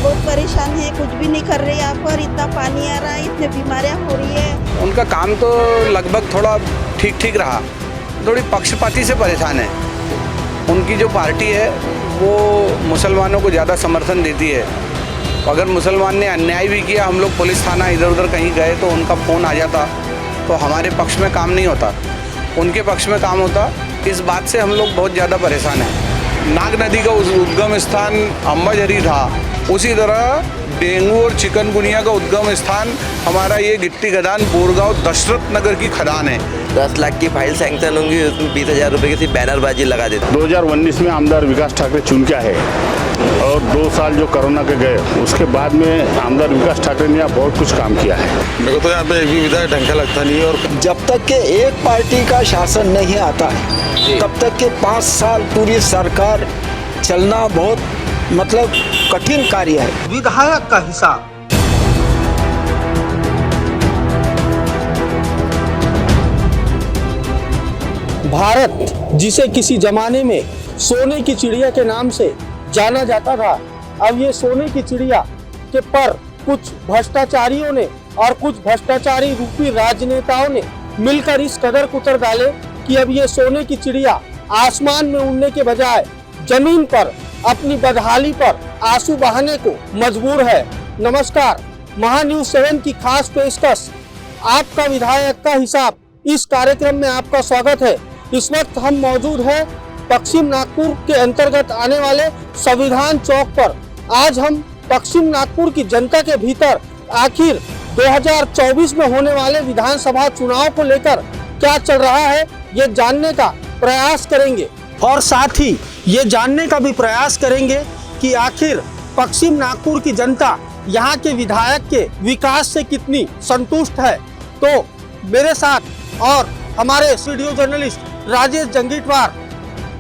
बहुत परेशान है, कुछ भी नहीं कर रहे यहाँ पर। इतना पानी आ रहा है, इतने बीमारियाँ हो रही है। उनका काम तो लगभग थोड़ा ठीक ठीक रहा, थोड़ी पक्षपाती से परेशान है। उनकी जो पार्टी है वो मुसलमानों को ज़्यादा समर्थन देती है। अगर मुसलमान ने अन्याय भी किया, हम लोग पुलिस थाना इधर उधर कहीं गए तो उनका फ़ोन आ जाता, तो हमारे पक्ष में काम नहीं होता, उनके पक्ष में काम होता। इस बात से हम लोग बहुत ज़्यादा परेशान हैं। नाग नदी का उद्गम स्थान अंबाझरी था, उसी तरह डेंगू और चिकनगुनिया का उद्गम स्थान हमारा ये गिट्टी खदान बोरगांव दशरथ नगर की खदान है। 10 लाख की फाइल सैंक्शन होंगी, उसमें 20,000 रुपये की सिर्फ बैनरबाजी लगा देते। 2019 में आमदार विकास ठाकरे चुन के आए और 2 साल जो कोरोना के गए, उसके बाद में आमदार विकास ठाकरे ने यहाँ बहुत कुछ काम किया है। मेरे को तो यहाँ पे एक भी विधायक ढंग का लगता नहीं। और जब तक के एक पार्टी का शासन नहीं आता है तब तक के 5 साल पूरी सरकार चलना बहुत कठिन कार्य है। विधायक का हिसाब भारत जिसे किसी जमाने में सोने की चिड़िया के नाम से जाना जाता था, अब ये सोने की चिड़िया के पर कुछ भ्रष्टाचारियों ने और कुछ भ्रष्टाचारी रूपी राजनेताओं ने मिलकर इस कदर कुतर डाले कि अब ये सोने की चिड़िया आसमान में उड़ने के बजाय जमीन पर अपनी बदहाली पर आंसू बहाने को मजबूर है। नमस्कार, महान्यूज 7 की खास पेशकश आपका विधायक का हिसाब, इस कार्यक्रम में आपका स्वागत है। इस वक्त हम मौजूद हैं पश्चिम नागपुर के अंतर्गत आने वाले संविधान चौक पर। आज हम पश्चिम नागपुर की जनता के भीतर आखिर 2024 में होने वाले विधानसभा चुनाव को लेकर क्या चल रहा है, ये जानने का प्रयास करेंगे और साथ ही ये जानने का भी प्रयास करेंगे कि आखिर पश्चिम नागपुर की जनता यहाँ के विधायक के विकास से कितनी संतुष्ट है। तो मेरे साथ और हमारे वीडियो जर्नलिस्ट राजेश जंगीटवार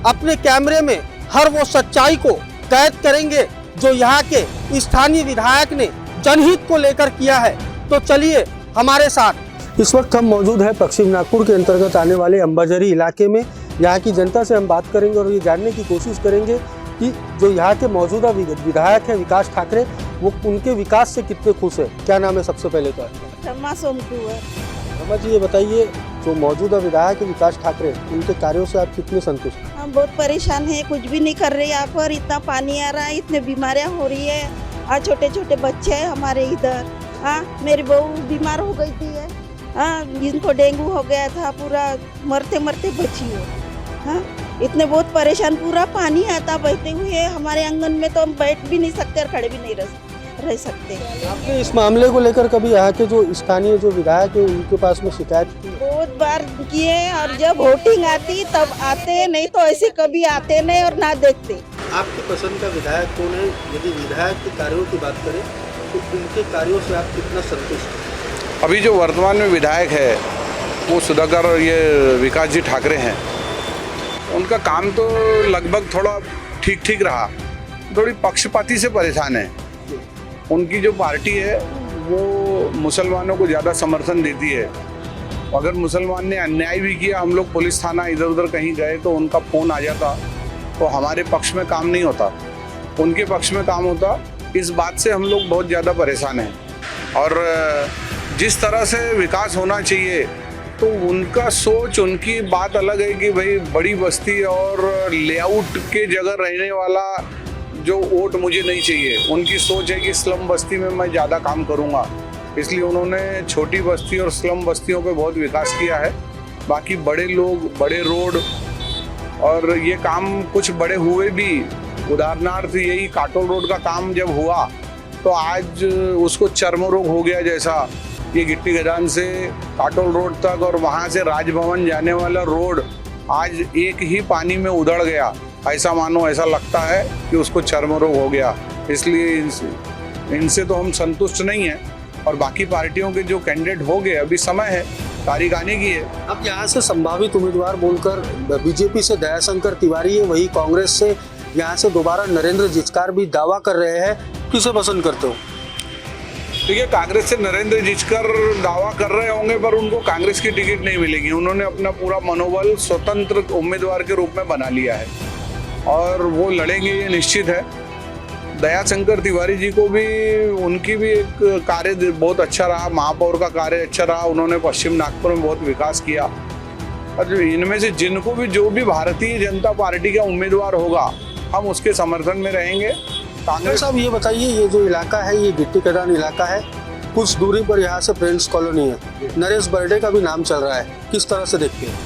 अपने कैमरे में हर वो सच्चाई को कैद करेंगे जो यहाँ के स्थानीय विधायक ने जनहित को लेकर किया है। तो चलिए हमारे साथ। इस वक्त हम मौजूद हैं पश्चिम नागपुर के अंतर्गत आने वाले अंबाझरी इलाके में। यहाँ की जनता से हम बात करेंगे और ये जानने की कोशिश करेंगे कि जो यहाँ के मौजूदा विधायक हैं विकास ठाकरे, वो उनके विकास से कितने खुश है। क्या नाम है सबसे पहले तो? रमा सोमकुवर। रमा जी, ये बताइए जो मौजूदा विधायक है विकास ठाकरे, उनके कार्यों से आप कितने संतुष्ट हैं? हम बहुत परेशान है, कुछ भी नहीं कर रहे यहाँ पर। इतना पानी आ रहा है, इतने बीमारियाँ हो रही है। और छोटे छोटे बच्चे हैं हमारे इधर। हाँ, मेरी बहू बीमार हो गई थी। हाँ, जिनको डेंगू हो गया था, पूरा मरते मरते बची हो। हाँ, इतने बहुत परेशान, पूरा पानी आता बहते हुए हमारे आंगन में, तो हम बैठ भी नहीं सकते और खड़े भी नहीं रह सकते। आपने इस मामले को लेकर कभी यहाँ के जो स्थानीय जो विधायक है उनके पास में शिकायत की? बहुत बार किए, और जब वोटिंग आती तब आते, नहीं तो ऐसे कभी आते नहीं और ना देखते। आपकी पसंद का विधायक कौन है? यदि विधायक के कार्यों की बात करें तो उनके कार्यों से आप कितना संतुष्ट हैं? अभी जो वर्तमान में विधायक है वो सुधाकर ये विकास जी ठाकरे हैं। उनका काम तो लगभग थोड़ा ठीक ठीक रहा, थोड़ी पक्षपाती से परेशान है। उनकी जो पार्टी है वो मुसलमानों को ज़्यादा समर्थन देती है। अगर मुसलमान ने अन्याय भी किया, हम लोग पुलिस थाना इधर उधर कहीं गए तो उनका फ़ोन आ जाता, तो हमारे पक्ष में काम नहीं होता, उनके पक्ष में काम होता। इस बात से हम लोग बहुत ज़्यादा परेशान हैं। और जिस तरह से विकास होना चाहिए, तो उनका सोच, उनकी बात अलग है कि भाई बड़ी बस्ती और लेआउट के जगह रहने वाला जो वोट मुझे नहीं चाहिए। उनकी सोच है कि स्लम बस्ती में मैं ज़्यादा काम करूँगा, इसलिए उन्होंने छोटी बस्ती और स्लम बस्तियों पे बहुत विकास किया है। बाकी बड़े लोग, बड़े रोड और ये काम कुछ बड़े हुए भी। उदाहरणार्थ यही काटोल रोड का काम जब हुआ तो आज उसको चर्म रोग हो गया जैसा। ये गिट्टी खदान से काटोल रोड तक और वहाँ से राजभवन जाने वाला रोड आज एक ही पानी में उधड़ गया, ऐसा मानो, ऐसा लगता है कि उसको चर्म रोग हो गया। इसलिए इनसे तो हम संतुष्ट नहीं हैं। और बाकी पार्टियों के जो कैंडिडेट हो गए, अभी समय है, तारीख आने की है। अब यहाँ से संभावित उम्मीदवार बोलकर बीजेपी से दयाशंकर तिवारी है, वही कांग्रेस से यहाँ से दोबारा नरेंद्र जिचकार भी दावा कर रहे हैं। किसे पसंद करते हो? देखिए, कांग्रेस से नरेंद्र जिचकर दावा कर रहे होंगे पर उनको कांग्रेस की टिकट नहीं मिलेगी। उन्होंने अपना पूरा मनोबल स्वतंत्र उम्मीदवार के रूप में बना लिया है और वो लड़ेंगे, ये निश्चित है। दयाशंकर तिवारी जी को भी, उनकी भी एक कार्य बहुत अच्छा रहा, महापौर का कार्य अच्छा रहा, उन्होंने पश्चिम नागपुर में बहुत विकास किया। और इनमें से जिनको भी, जो भी भारतीय जनता पार्टी का उम्मीदवार होगा, हम उसके समर्थन में रहेंगे। कांग्रेस साहब ये बताइए, ये जो इलाका है ये गिट्टी खदान इलाका है, कुछ दूरी पर यहाँ से फ्रेंड्स कॉलोनी है, नरेश बर्डे का भी नाम चल रहा है, किस तरह से देखते हैं?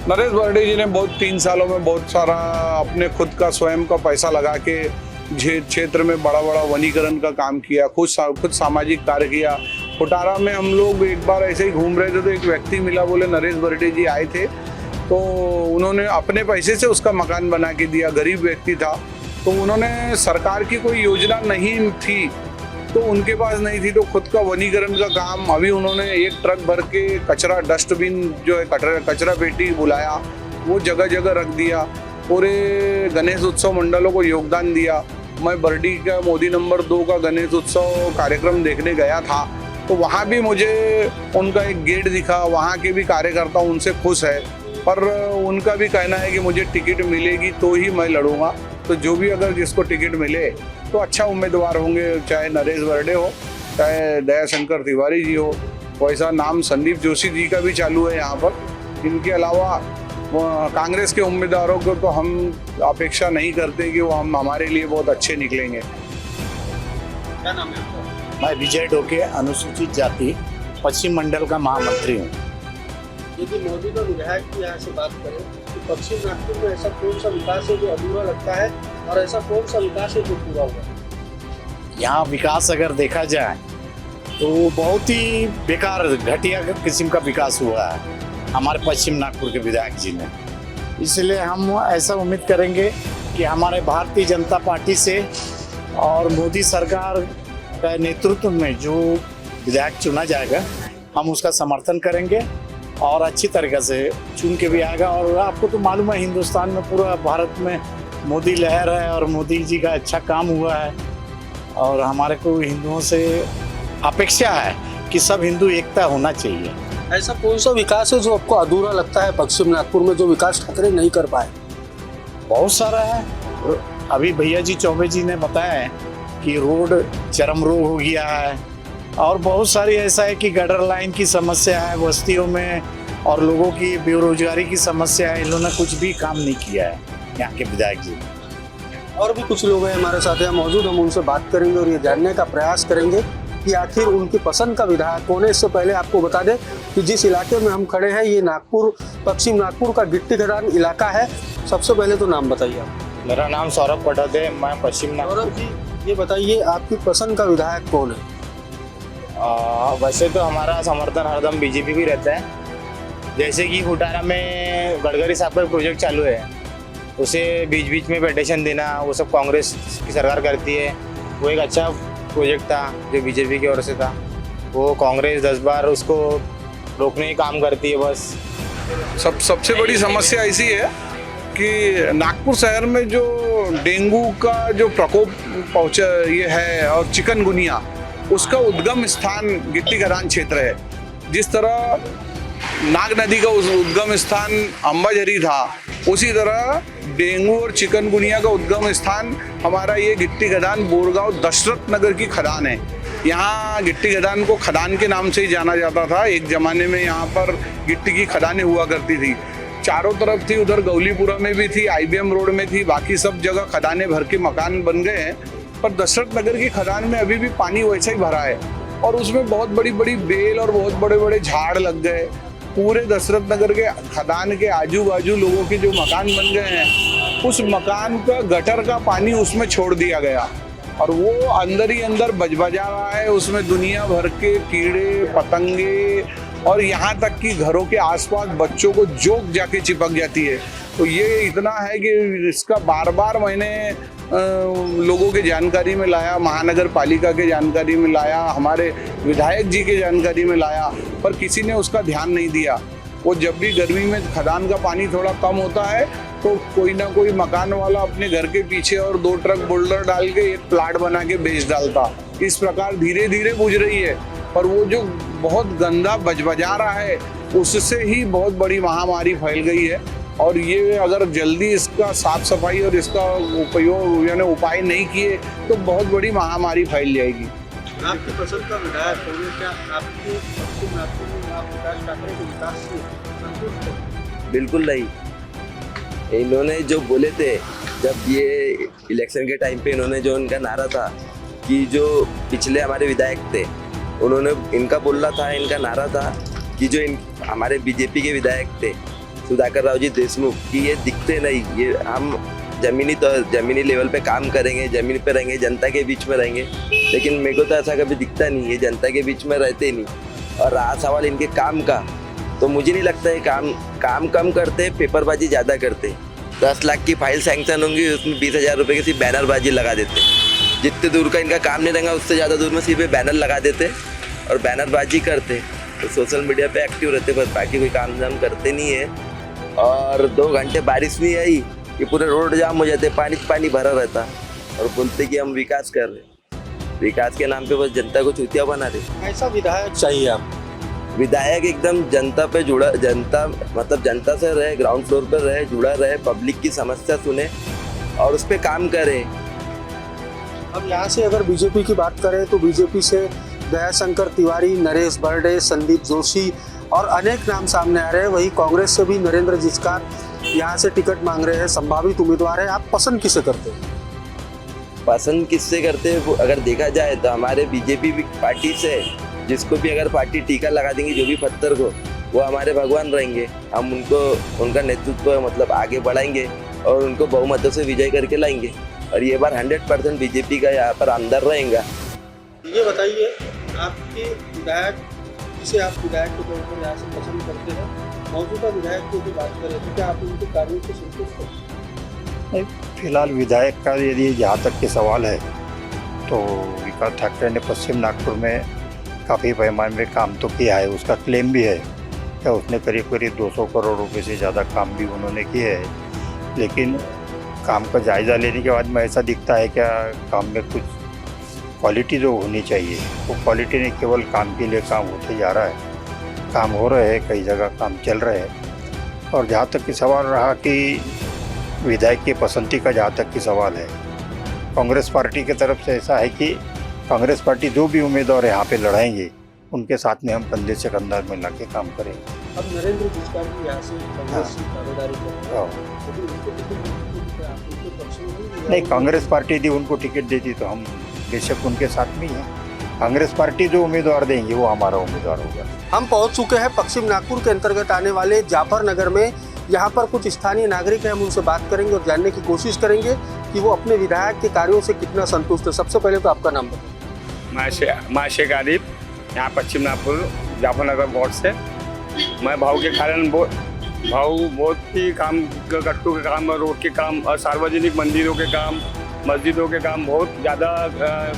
नरेश बर्डे जी ने बहुत 3 सालों में बहुत सारा अपने खुद का स्वयं का पैसा लगा के क्षेत्र में बड़ा बड़ा वनीकरण का काम किया, खुद सामाजिक कार्य किया। फुटारा में हम लोग एक बार ऐसे ही घूम रहे थे तो एक व्यक्ति मिला, बोले नरेश बर्डे जी आए थे, तो उन्होंने अपने पैसे से उसका मकान बना के दिया। गरीब व्यक्ति था, तो उन्होंने, सरकार की कोई योजना नहीं थी तो उनके पास नहीं थी, तो खुद का वनीकरण का काम, अभी उन्होंने 1 ट्रक भर के कचरा, डस्टबिन जो है कचरा पेटी बुलाया, वो जगह जगह रख दिया। पूरे गणेश उत्सव मंडलों को योगदान दिया। मैं बर्डी का मोदी नंबर 2 का गणेश उत्सव कार्यक्रम देखने गया था, तो वहाँ भी मुझे उनका एक गेट दिखा, वहाँ के भी कार्यकर्ता उनसे खुश है, पर उनका भी कहना है कि मुझे टिकट मिलेगी तो ही मैं लड़ूंगा। तो जो भी अगर जिसको टिकट मिले तो अच्छा उम्मीदवार होंगे, चाहे नरेश बर्डे हो, चाहे दयाशंकर तिवारी जी हो। वैसा नाम संदीप जोशी जी का भी चालू है यहाँ पर। इनके अलावा कांग्रेस के उम्मीदवारों को तो हम अपेक्षा नहीं करते कि वो हमारे लिए बहुत अच्छे निकलेंगे। क्या नाम है आपका? मैं विजय डोके, अनुसूचित जाति पश्चिम मंडल का महामंत्री हूँ। यदि मोदी का विधायक की यहाँ से बात करें तो पश्चिम नागपुर में ऐसा कौन सा विकास है जो अधूरा लगता है, और ऐसा कौन सा विकास है जो पूरा हुआ? यहाँ विकास अगर देखा जाए तो बहुत ही बेकार, घटिया किस्म का विकास हुआ है हमारे पश्चिम नागपुर के विधायक जी ने। इसलिए हम ऐसा उम्मीद करेंगे कि हमारे भारतीय जनता पार्टी से और मोदी सरकार का नेतृत्व में जो विधायक चुना जाएगा, हम उसका समर्थन करेंगे और अच्छी तरीके से चुन के भी आएगा। और आपको तो मालूम है, हिंदुस्तान में, पूरा भारत में मोदी लहर है और मोदी जी का अच्छा काम हुआ है, और हमारे को हिंदुओं से अपेक्षा है कि सब हिंदू एकता होना चाहिए। ऐसा कौन सा विकास है जो आपको अधूरा लगता है पश्चिम नागपुर में, जो विकास ठाकरे नहीं कर पाए? बहुत सारा है। अभी भैया जी चौबे जी ने बताया है कि रोड चरम रोग हो गया है, और बहुत सारी ऐसा है कि गटर लाइन की समस्या है बस्तियों में, और लोगों की बेरोजगारी की समस्या है। इन लोगों ने कुछ भी काम नहीं किया है यहाँ के विधायक जी। और भी कुछ लोग हैं हमारे साथ यहाँ मौजूद, हम उनसे बात करेंगे और ये जानने का प्रयास करेंगे कि आखिर उनकी पसंद का विधायक कौन है। इससे पहले आपको बता दें कि जिस इलाके में हम खड़े हैं ये नागपुर, पश्चिम नागपुर का गिट्टी खदान इलाका है। सबसे पहले तो नाम बताइए आप। मेरा नाम सौरभ पटद है, मैं पश्चिम नागपुर। सौरभ जी, ये बताइए आपकी पसंद का विधायक कौन है? वैसे तो हमारा समर्थन हरदम बीजेपी भी रहता है। जैसे कि फुटारा में गडकरी साहब का प्रोजेक्ट चालू है, उसे बीच बीच में पेटिशन देना, वो सब कांग्रेस की सरकार करती है। वो एक अच्छा प्रोजेक्ट था जो बीजेपी की ओर से था, वो कांग्रेस 10 बार उसको रोकने का काम करती है बस। सबसे बड़ी समस्या ऐसी है कि नागपुर शहर में जो डेंगू का जो प्रकोप पहुँचा ये है, और चिकनगुनिया, उसका उद्गम स्थान गिट्टी खदान क्षेत्र है। जिस तरह नाग नदी का उद्गम स्थान अंबाझरी था, उसी तरह डेंगू और चिकनगुनिया का उद्गम स्थान हमारा ये गिट्टी खदान बोरगांव दशरथ नगर की खदान है। यहाँ गिट्टी खदान को खदान के नाम से ही जाना जाता था। एक ज़माने में यहाँ पर गिट्टी की खदानें हुआ करती थी, चारों तरफ थी, उधर गौलीपुरा में भी थी, IBM रोड में थी, बाकी सब जगह खदानें भर के मकान बन गए हैं। पर दशरथ नगर की खदान में अभी भी पानी वैसा ही भरा है, और उसमें बहुत बड़ी बड़ी बेल और बहुत बड़े बड़े झाड़ लग गए। पूरे दशरथ नगर के खदान के आजू बाजू लोगों के जो मकान बन गए हैं, उस मकान का गटर का पानी उसमें छोड़ दिया गया, और वो अंदर ही अंदर बजबजा रहा है। उसमें दुनिया भर के कीड़े पतंगे, और यहाँ तक कि घरों के आसपास बच्चों को जोक जाके चिपक जाती है। तो ये इतना है कि इसका बार बार मैंने लोगों के जानकारी में लाया, महानगर पालिका के जानकारी में लाया, हमारे विधायक जी के जानकारी में लाया, पर किसी ने उसका ध्यान नहीं दिया। वो जब भी गर्मी में खदान का पानी थोड़ा कम होता है तो कोई ना कोई मकान वाला अपने घर के पीछे और 2 ट्रक बोल्डर डाल के एक प्लाट बना के बेच डालता। इस प्रकार धीरे धीरे बुझ रही है, पर वो जो बहुत गंदा बजबजा रहा है, उससे ही बहुत बड़ी महामारी फैल गई है। और ये अगर जल्दी इसका साफ सफाई और इसका उपयोग यानी उपाय नहीं किए तो बहुत बड़ी महामारी फैल जाएगी। आपकी पसंद का विधायक कौन है? क्या आपकी पश्चिम नागपुर में आप विकास ठाकरे के विकास से संतुष्ट हैं? बिल्कुल नहीं। इन्होंने जो बोले थे जब ये इलेक्शन के टाइम पे, इन्होंने जो उनका नारा था कि जो पिछले हमारे विधायक थे उन्होंने इनका बोलना था, इनका नारा था कि जो हमारे बीजेपी के विधायक थे सुधाकर राव जी देशमुख कि ये दिखते नहीं, ये हम जमीनी लेवल पे काम करेंगे, जमीन पे रहेंगे, जनता के बीच में रहेंगे। लेकिन मेरे को तो ऐसा कभी दिखता नहीं, ये जनता के बीच में रहते नहीं। और रहा सवाल इनके काम का, तो मुझे नहीं लगता है काम कम करते, पेपरबाजी ज़्यादा करते। 10 लाख की फाइल सैंक्शन होंगी, उसमें 20,000 रुपये की सिर्फ बैनरबाजी लगा देते। जितने दूर का इनका काम नहीं रहेगा उससे ज़्यादा दूर में सिर्फ बैनर लगा देते और बैनरबाजी करते। तो सोशल मीडिया पे एक्टिव रहते पर बाकी कोई काम धाम करते नहीं है। और 2 घंटे बारिश नहीं आई कि पूरे रोड जाम हो जाते, पानी भरा रहता और बोलते कि हम विकास कर रहे। विकास के नाम पे बस जनता को चूतिया बना रहे। ऐसा विधायक चाहिए आप? विधायक एकदम जनता पे जुड़ा, जनता मतलब जनता से रहे, ग्राउंड फ्लोर पर रहे, जुड़ा रहे, पब्लिक की समस्या सुने और उस पर काम करे। अब यहाँ से अगर बीजेपी की बात करें तो बीजेपी से दयाशंकर तिवारी, नरेश बर्डे, संदीप जोशी और अनेक नाम सामने आ रहे हैं। वही कांग्रेस से भी नरेंद्र जिचकार यहाँ से टिकट मांग रहे हैं, संभावित उम्मीदवार है। आप पसंद किसे करते हैं? पसंद किससे करते हैं? अगर देखा जाए तो हमारे बीजेपी पार्टी से जिसको भी अगर पार्टी टीका लगा देंगी जो भी पत्थर को, वो हमारे भगवान रहेंगे। हम उनका नेतृत्व मतलब आगे बढ़ाएंगे और उनको बहुमतों से विजय करके लाएंगे और ये बार 100% बीजेपी का यहाँ पर अंदर रहेगा। ये बताइए आपके विधायक जिसे आप विधायक के तौर पर यहाँ से पसंद करते हैं, मौजूदा विधायक की बात करें तो क्या आप उनके कार्यों से संतुष्ट हैं? फिलहाल विधायक का यदि जहाँ तक के सवाल है तो विकास ठाकरे ने पश्चिम नागपुर में काफ़ी पैमाने में काम तो किया है, उसका क्लेम भी है क्या उसने करीब 200 करोड़ रुपए से ज़्यादा काम भी उन्होंने किए है। लेकिन काम का जायज़ा लेने के बाद में ऐसा दिखता है क्या काम में कुछ क्वालिटी जो होनी चाहिए वो क्वालिटी नहीं, केवल काम के लिए काम होते जा रहा है। काम हो रहे हैं, कई जगह काम चल रहे हैं। और जहाँ तक कि सवाल रहा कि विधायक की पसंदी का, जहाँ तक कि सवाल है कांग्रेस पार्टी की तरफ से ऐसा है कि कांग्रेस पार्टी जो भी उम्मीदवार यहाँ पे लड़ाएंगे उनके साथ में हम कंधे से कंधा मिला के काम करेंगे। अब नरेंद्र जिचकार भी यहाँ से कांग्रेस से दावेदारी कर रहे हैं, तो उनको टिकट आप उनके पक्ष में नहीं, कांग्रेस पार्टी यदि उनको टिकट देती तो हम बेशक उनके साथ में ही हैं। कांग्रेस पार्टी जो उम्मीदवार देंगे वो हमारा उम्मीदवार होगा। हम पहुंच चुके हैं पश्चिम नागपुर के अंतर्गत आने वाले जाफरनगर में। यहाँ पर कुछ स्थानीय नागरिक हैं, हम उनसे बात करेंगे और जानने की कोशिश करेंगे कि वो अपने विधायक के कार्यों से कितना संतुष्ट है। सबसे पहले तो आपका नाम बताइए। मैं शेख आरिफ, यहाँ पश्चिम नागपुर जाफरनगर वार्ड से। मैं भाव के कारण बहुत ही काम, गट्टू के काम, रोड के काम और सार्वजनिक मंदिरों के काम, मस्जिदों के काम बहुत ज़्यादा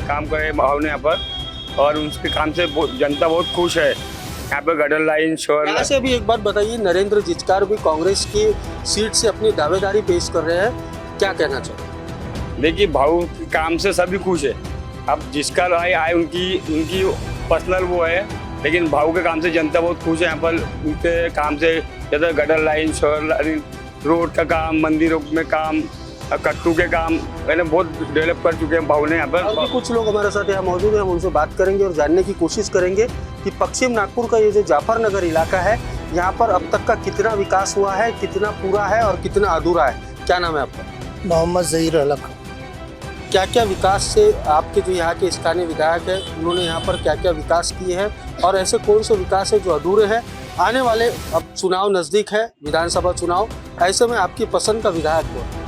काम करे भाव ने यहाँ पर और उसके काम से जनता बहुत खुश है। यहाँ पर गटर लाइन, शोर यहाँ से भी एक बात बताइए, नरेंद्र जिचकार भी कांग्रेस की सीट से अपनी दावेदारी पेश कर रहे हैं, क्या कहना चाहिए? देखिए भाव के काम से सभी खुश है। अब जिसका आए उनकी पर्सनल वो है, लेकिन भाव के काम से जनता बहुत खुश है। यहाँ पर उनके काम से जैसे gutter line, shore line, road का काम, मंदिरों में काम, कट्टू के काम मैंने बहुत डेवलप कर चुके हैं भाव ने यहाँ पर। और भी कुछ लोग हमारे साथ यहाँ मौजूद हैं, हम उनसे बात करेंगे और जानने की कोशिश करेंगे कि पश्चिम नागपुर का ये जो जाफरनगर इलाका है, यहाँ पर अब तक का कितना विकास हुआ है, कितना पूरा है और कितना अधूरा है। क्या नाम है आपका? मोहम्मद ज़हीर अलक। क्या क्या विकास से आपके जो यहाँ के स्थानीय विधायक हैं उन्होंने यहाँ पर क्या क्या विकास किए हैं और ऐसे कौन से विकास है जो अधूरे हैं? आने वाले अब चुनाव नज़दीक है, विधानसभा चुनाव, ऐसे में आपकी पसंद का विधायक कौन?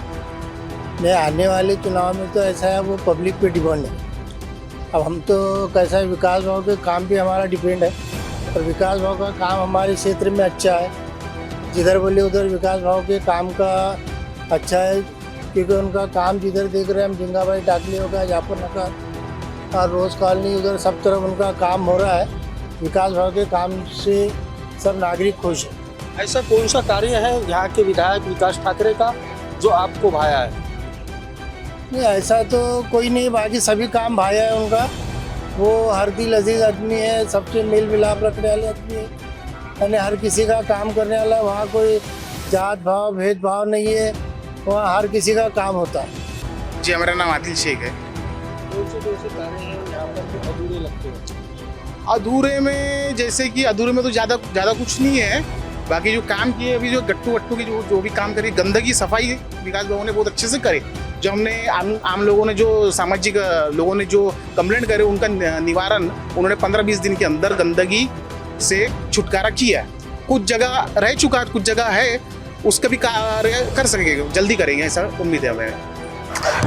मैं आने वाले चुनाव में तो ऐसा है वो पब्लिक पे डिपेंड है। अब हम तो कैसा है, विकास भाव के काम पे हमारा डिपेंड है और विकास भाव का काम हमारे क्षेत्र में अच्छा है। जिधर बोले उधर विकास भाव के काम का अच्छा है, क्योंकि उनका काम जिधर देख रहे हैं हम, जिंगाबाई टाकली हो गया, जाफरनगर और रोज़ कॉलोनी, उधर सब तरफ उनका काम हो रहा है। विकास भाव के काम से सब नागरिक खुश है। ऐसा कौन सा कार्य है यहाँ के विधायक विकास ठाकरे का जो आपको भाया है? नहीं, ऐसा तो कोई नहीं, बाकी सभी काम भाया है उनका। वो हर दिल अजीज आदमी है, सबसे मेल मिलाप रखने वाले आदमी है, यानी हर किसी का काम करने वाला। वहाँ कोई जात भाव भेदभाव नहीं है, वहाँ हर किसी का काम होता है। जी हमारा नाम आदिल शेख है। अधूरे लगते हैं? अधूरे में जैसे कि अधूरे में तो ज़्यादा कुछ नहीं है। बाकी जो काम किए अभी जो गट्टू वट्टू की जो भी काम करी, गंदगी सफाई विकास भवन ने बहुत अच्छे से करे। जो हमने आम लोगों ने जो सामाजिक लोगों ने जो कंप्लेंट करे उनका निवारण उन्होंने 15-20 दिन के अंदर गंदगी से छुटकारा किया है। कुछ जगह रह चुका है, कुछ जगह है, उसका भी कार्य कर सकेंगे, जल्दी करेंगे ऐसा उम्मीद है हमें।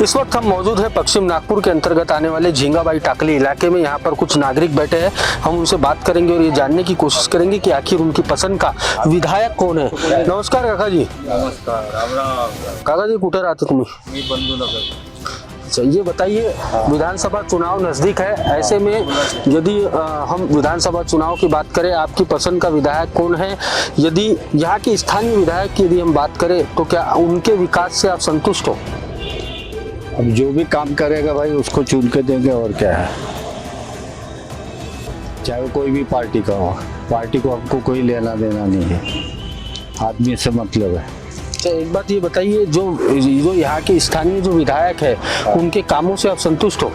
इस वक्त हम मौजूद है पश्चिम नागपुर के अंतर्गत आने वाले झींगाबाई टाकली इलाके में। यहाँ पर कुछ नागरिक बैठे हैं, हम उनसे बात करेंगे और ये जानने की कोशिश करेंगे कि आखिर उनकी पसंद का विधायक कौन है। नमस्कार काका जी। नमस्कार। काका जी कुठे राहते तुम्ही? अच्छा, ये बताइए, विधानसभा चुनाव नजदीक है, ऐसे में यदि हम विधानसभा चुनाव की बात करें, आपकी पसंद का विधायक कौन है? यदि यहाँ के स्थानीय विधायक की यदि हम बात करें तो क्या उनके विकास से आप संतुष्ट हो? अब जो भी काम करेगा भाई उसको चुन के देंगे, और क्या है, चाहे वो कोई भी पार्टी का हो। पार्टी को हमको कोई लेना देना नहीं है, आदमी से मतलब है। अच्छा, एक बात ये बताइए, जो यहाँ के स्थानीय जो विधायक है उनके कामों से आप संतुष्ट हो?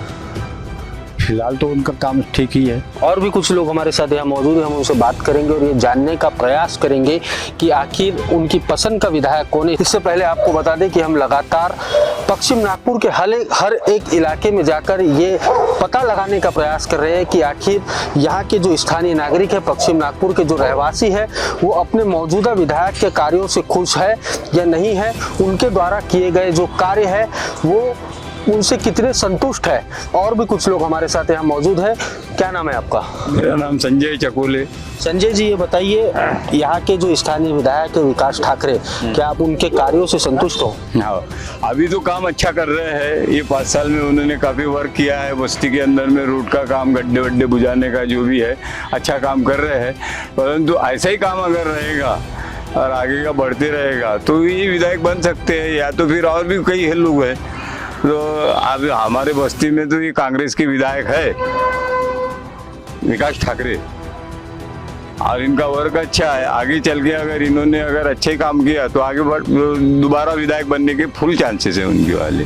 फिलहाल तो उनका काम ठीक ही है। और भी कुछ लोग हमारे साथ यहाँ मौजूद हैं, हम उनसे बात करेंगे और ये जानने का प्रयास करेंगे कि आखिर उनकी पसंद का विधायक कौन है। इससे पहले आपको बता दें कि हम लगातार पश्चिम नागपुर के हर एक इलाके में जाकर ये पता लगाने का प्रयास कर रहे हैं कि आखिर यहाँ के जो स्थानीय नागरिक है, पश्चिम नागपुर के जो रहवासी है, वो अपने मौजूदा विधायक के कार्यों से खुश है या नहीं है, उनके द्वारा किए गए जो कार्य है वो उनसे कितने संतुष्ट है। और भी कुछ लोग हमारे साथ यहाँ मौजूद है। क्या नाम है आपका? मेरा नाम संजय चकोले। संजय जी, ये बताइए, यहाँ के जो स्थानीय विधायक है विकास ठाकरे, क्या आप उनके कार्यों से संतुष्ट हो? हाँ, अभी तो काम अच्छा कर रहे हैं। ये 5 साल में उन्होंने काफी वर्क किया है बस्ती के अंदर में, रोड का काम, गड्ढे वड्ढे बुझाने का जो भी है, अच्छा काम कर रहे हैं। परंतु ऐसा ही काम अगर रहेगा और आगे का बढ़ते रहेगा तो ये विधायक बन सकते हैं, या तो फिर और भी कई लोग हैं। तो अब हमारे बस्ती में तो ये कांग्रेस के विधायक है विकास ठाकरे, और इनका वर्क अच्छा है। आगे चल के अगर इन्होंने अच्छे काम किया तो आगे दोबारा विधायक बनने के फुल चांसेस है उनके वाले।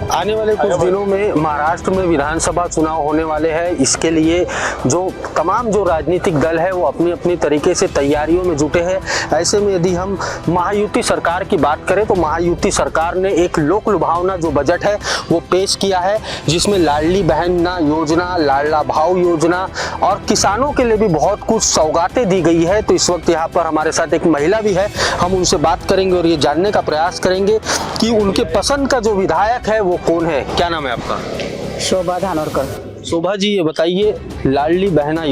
आने वाले कुछ दिनों में महाराष्ट्र में विधानसभा चुनाव होने वाले हैं। इसके लिए जो तमाम जो राजनीतिक दल है वो अपनी अपनी तरीके से तैयारियों में जुटे हैं। ऐसे में यदि हम महायुति सरकार की बात करें तो महायुति सरकार ने एक लोक लुभावना जो बजट है वो पेश किया है, जिसमें लाडली बहन योजना, लाडला भाव योजना और किसानों के लिए भी बहुत कुछ सौगातें दी गई है। तो इस वक्त यहाँ पर हमारे साथ एक महिला भी है, हम उनसे बात करेंगे और ये जानने का प्रयास करेंगे कि उनके पसंद का जो विधायक है वो कौन है। क्या नाम है आपका? शोभा धानोरकर। शोभा जी, ये बताइए, लाडली बहना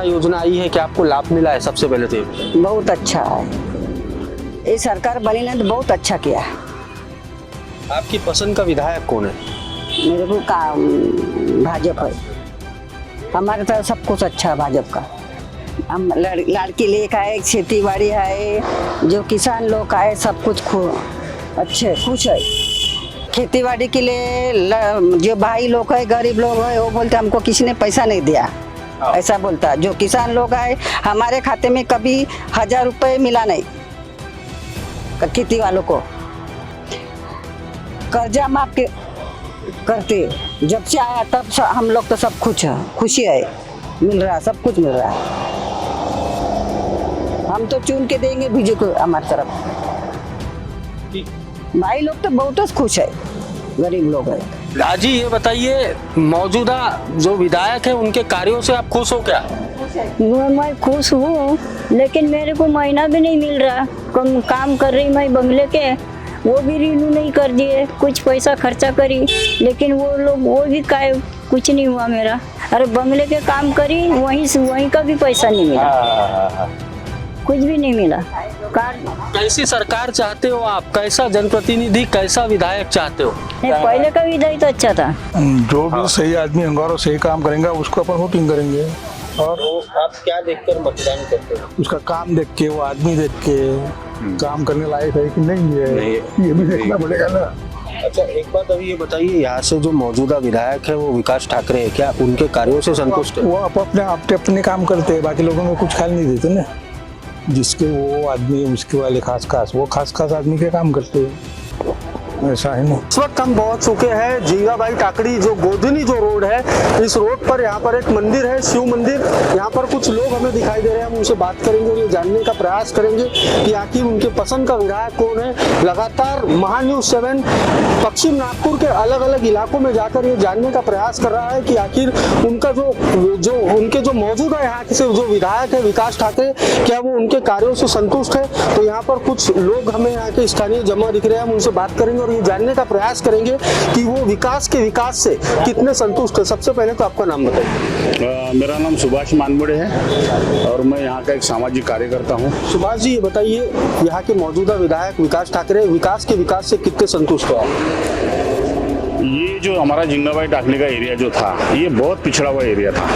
योजना आई है, क्या आपको लाभ मिला है? सबसे पहले तो बहुत अच्छा है, ये सरकार बनी ने तो बहुत अच्छा किया है। आपकी पसंद का विधायक कौन है? मेरे को काम भाजपा है, हमारे तरफ सब कुछ अच्छा है भाजपा का। हम लड़की लेकर आए, खेती बाड़ी है, जो किसान लोग आए सब कुछ अच्छे खुश है। खेती बाड़ी के लिए जो भाई लोग है, गरीब लोग है, वो बोलते हमको किसी ने पैसा नहीं दिया, ऐसा बोलता। जो किसान लोग आए, हमारे खाते में कभी 1000 रुपये मिला नहीं, खेती वालों को कर्जा माफ करते। जब से आया तब हम लोग तो सब खुशी है, मिल रहा, सब कुछ मिल रहा है। हम तो चुन के देंगे बीजेपी को हमारी तरफ। भाई लोग तो बहुत खुश है, गरीब लोग है। राजी, ये बताइए, मौजूदा जो विधायक है उनके कार्यों से आप खुश हो क्या? मैं खुश हूँ, लेकिन मेरे को महीना भी नहीं मिल रहा। काम कर रही मैं बंगले के, वो भी रिन्यू नहीं कर दिए, कुछ पैसा खर्चा करी, लेकिन वो भी कुछ नहीं हुआ मेरा। अरे बंगले के काम करी, वहीं का भी पैसा नहीं मिला, कुछ भी नहीं मिला। कैसी सरकार चाहते हो आप? कैसा जनप्रतिनिधि, कैसा विधायक चाहते हो? पहले का विधायक तो अच्छा था। जो भी सही आदमी होगा और सही काम करेंगे उसको अपन वोटिंग करेंगे। और आप क्या देखकर मतदान करते हो? उसका काम देख के, वो आदमी देख के, काम करने लायक है कि नहीं है, ये भी देखना पड़ेगा ना। अच्छा, एक बात अभी ये बताइए, यहाँ से जो मौजूदा विधायक है वो विकास ठाकरे है, क्या उनके कार्यों से संतुष्ट है? वो अपने काम करते हैं, बाकी लोगों को कुछ ख्याल नहीं देते ना। जिसके वो आदमी उसके वाले खास वो खास आदमी के काम करते हैं, ऐसा है ना। इस वक्त हम पहुंच चुके हैं झींगाबाई टाकड़ी जो गोधनी जो रोड है, इस रोड पर यहाँ पर एक मंदिर है, शिव मंदिर। यहाँ पर कुछ लोग हमें दिखाई दे रहे हैं, हम उनसे बात करेंगे और ये जानने का प्रयास करेंगे कि आखिर उनके पसंद का विधायक कौन है। लगातार महान्यूज 7 पश्चिम नागपुर के अलग अलग इलाकों में जाकर ये जानने का प्रयास कर रहा है कि आखिर उनका जो उनके जो मौजूदा यहाँ के जो विधायक है विकास ठाकरे, क्या वो उनके कार्यों से संतुष्ट है। तो यहाँ पर कुछ लोग हमें यहाँ के स्थानीय जमा दिख रहे हैं, हम उनसे बात करेंगे और ये जानने का प्रयास करेंगे कि वो विकास से कितने संतुष्ट है। सबसे पहले तो आपका नाम बताइए। मेरा नाम सुभाष मानबड़े है और मैं यहाँ का एक सामाजिक कार्यकर्ता हूँ। सुभाष जी, ये बताइए यहाँ के मौजूदा विधायक विकास ठाकरे विकास से कितने संतुष्ट हो आप? ये जो हमारा झींगाबाई टाकली का एरिया जो था, ये बहुत पिछड़ा हुआ एरिया था।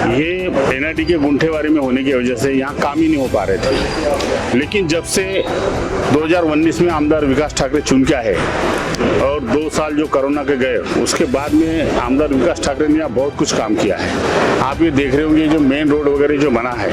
ये एनआईटी के गुंठेवारी में होने की वजह से यहाँ काम ही नहीं हो पा रहे थे। लेकिन जब से 2019 में आमदार विकास ठाकरे चुन के आए और 2 साल जो कोरोना के गए, उसके बाद में आमदार विकास ठाकरे ने यहाँ बहुत कुछ काम किया है। आप ये देख रहे होंगे जो मेन रोड वगैरह जो बना है,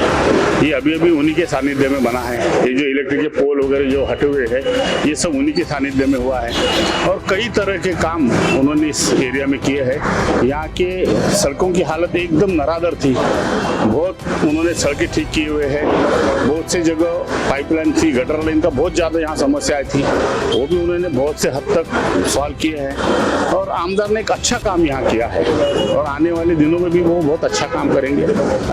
ये अभी उन्हीं के सानिध्य में बना है। ये जो इलेक्ट्रिक के पोल वगैरह जो हटे हुए हैं, ये सब उन्हीं के सानिध्य में हुआ है। और कई तरह के काम उन्होंने इस एरिया में किए हैं। यहाँ के सड़कों की हालत एकदम नरादर थी, बहुत उन्होंने सड़कें ठीक किए हुए हैं। बहुत से जगह पाइपलाइन थी, गटर लाइन का बहुत ज़्यादा यहाँ समस्याएं थी, वो भी उन्होंने बहुत से हद तक सॉल्व किए हैं। और आमदार ने एक अच्छा काम यहाँ किया है और आने वाले दिनों में भी वो बहुत अच्छा काम करेंगे,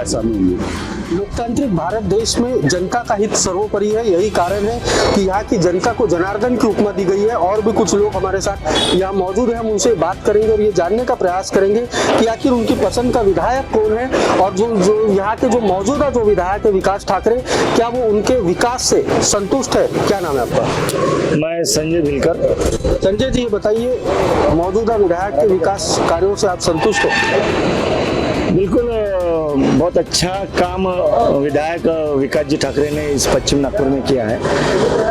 ऐसा मैं उम्मीद है। लोकतांत्रिक भारत देश में जनता का हित सर्वोपरि है, यही कारण है कि यहाँ की जनता को जनार्दन की उपमा दी गई है। और भी कुछ लोग हमारे साथ यहाँ मौजूद हैं, हम उनसे बात करेंगे और ये जानने का प्रयास करेंगे कि आखिर उनकी पसंद का विधायक कौन है और जो यहाँ के जो मौजूदा जो विधायक है विकास ठाकरे, क्या वो उनके विकास से संतुष्ट है। क्या नाम है आपका? मैं संजय भिलकर। संजय जी, ये बताइए मौजूदा विधायक के विकास कार्यों से आप संतुष्ट हो? बिल्कुल, बहुत अच्छा काम विधायक विकास जी ठाकरे ने इस पश्चिम नागपुर में किया है।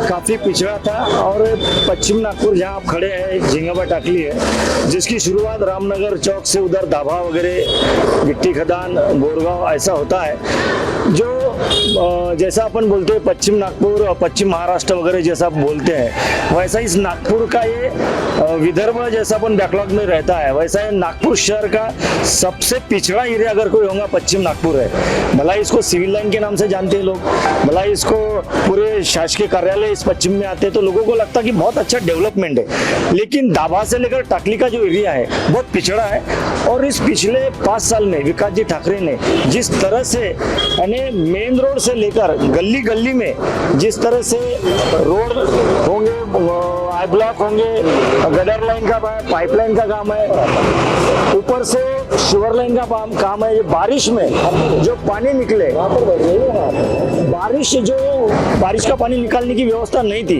काफ़ी पिछड़ा था और पश्चिम नागपुर जहाँ आप खड़े हैं झींगाबाई टाकली है, जिसकी शुरुआत रामनगर चौक से उधर दाभा वगैरह गिट्टी खदान बोरगांव ऐसा होता है। जो जैसा अपन बोलते हैं पश्चिम नागपुर और पश्चिम महाराष्ट्र वगैरह जैसा आप बोलते हैं, वैसा इस नागपुर का ये विदर्भ जैसा अपन बैकलॉग में रहता है, वैसा ये नागपुर शहर का सबसे पिछड़ा एरिया अगर कोई होगा पश्चिम नागपुर है। भला इसको सिविल लाइन के नाम से जानते हैं लोग, भला इसको पूरे शासकीय कार्यालय इस पश्चिम में आते हैं तो लोगों को लगता है कि बहुत अच्छा डेवलपमेंट है। लेकिन दाभा से लेकर टाकली का जो एरिया है बहुत पिछड़ा है। और इस पिछले 5 साल में विकास जी ठाकरे ने जिस तरह से यानी मेन रोड से लेकर गली गली में जिस तरह से रोड होंगे, आई ब्लॉक होंगे, गटर लाइन का पाइपलाइन का काम है, ऊपर से शुगर लाइन का काम है। ये बारिश में जो पानी निकले, बारिश का पानी निकालने की व्यवस्था नहीं थी।